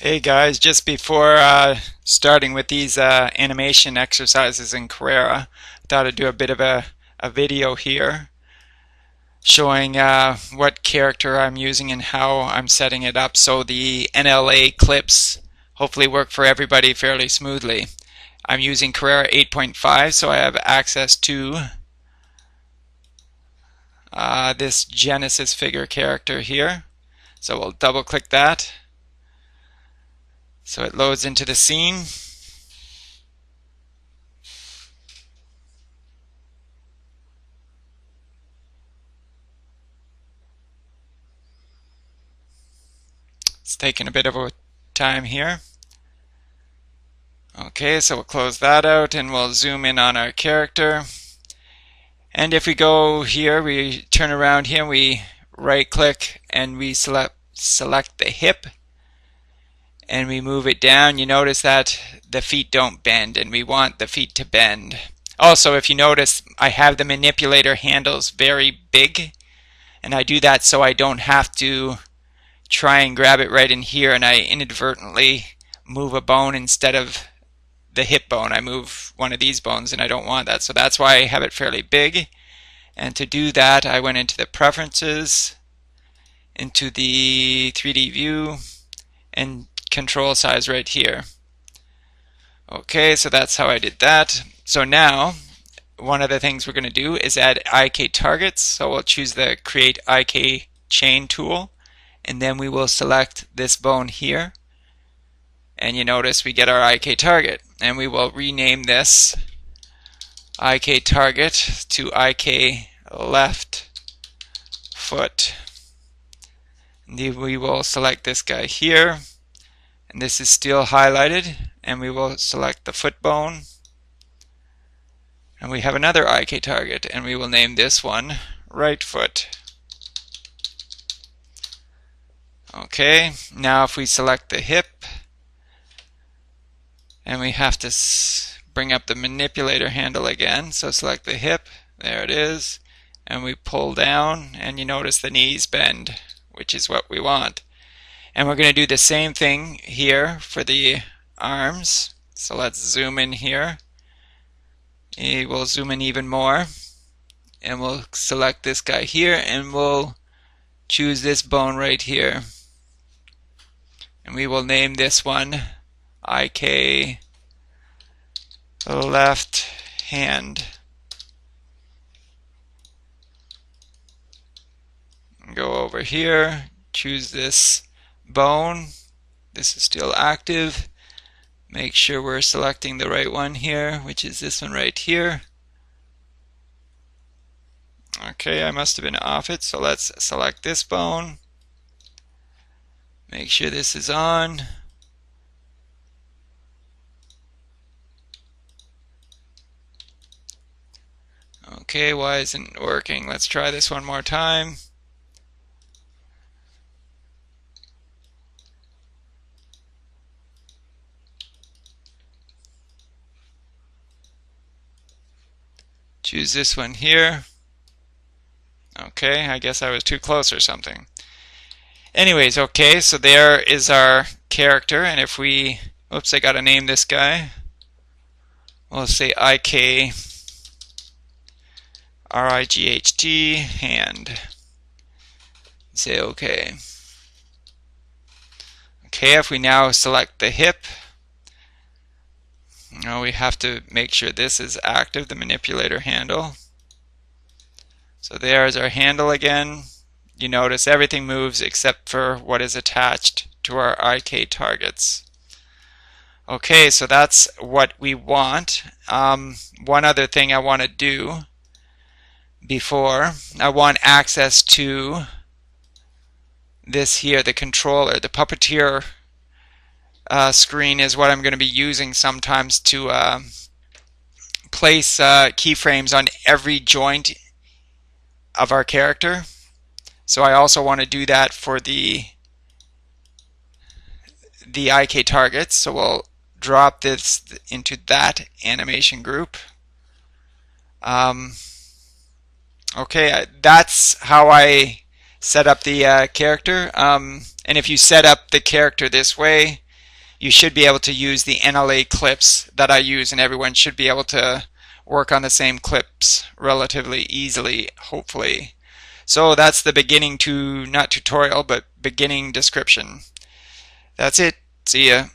Hey guys, just before starting with these animation exercises in Carrara, I thought I'd do a bit of a video here showing what character I'm using and how I'm setting it up so the NLA clips hopefully work for everybody fairly smoothly. I'm using Carrara 8.5, so I have access to this Genesis figure character here. So we'll double click that. So it loads into the scene. It's taking a bit of a time here. Okay, so we'll close that out and we'll zoom in on our character. And if we go here, we turn around here, we right click and we select the hip and we move it down. You notice that the feet don't bend and we want the feet to bend. Also, if you notice, I have the manipulator handles very big, and I do that so I don't have to try and grab it right in here and I inadvertently move a bone instead of the hip bone. I move one of these bones and I don't want that, so that's why I have it fairly big. And to do that, I went into the preferences, into the 3D view, and control size right here. Okay, so that's how I did that. So now one of the things we're going to do is add IK targets. So we'll choose the create IK chain tool, and then we will select this bone here, and you notice we get our IK target, and we will rename this IK target to IK left foot. And we will select this guy here, and this is still highlighted, and we will select the foot bone, and we have another IK target, and we will name this one right foot. Okay, now if we select the hip, and we have to bring up the manipulator handle again, so select the hip, there it is, and we pull down and you notice the knees bend, which is what we want. And we're going to do the same thing here for the arms, so let's zoom in here. We'll zoom in even more, and we'll select this guy here, and we'll choose this bone right here, and we will name this one IK left hand. Go over here, choose this bone. This is still active. Make sure we're selecting the right one here, which is this one right here. Okay, I must have been off it, so let's select this bone. Make sure this is on. Okay, why isn't it working? Let's try this one more time. Choose this one here. Okay, I guess I was too close or something. Anyways, okay, so there is our character, and if we, oops, I gotta name this guy. We'll say IK RIGHT hand. Say OK. Okay, if we now select the hip, now we have to make sure this is active, the manipulator handle. So there's our handle again. You notice everything moves except for what is attached to our IK targets. Okay, so that's what we want. One other thing I want to do before, I want access to this here, the controller. The puppeteer screen is what I'm going to be using sometimes to place keyframes on every joint of our character. So I also want to do that for the IK targets. So we'll drop this into that animation group. Okay, that's how I set up the character. And if you set up the character this way, you should be able to use the NLA clips that I use, and everyone should be able to work on the same clips relatively easily, hopefully. So that's the beginning to, not tutorial, but beginning description. That's it. See ya.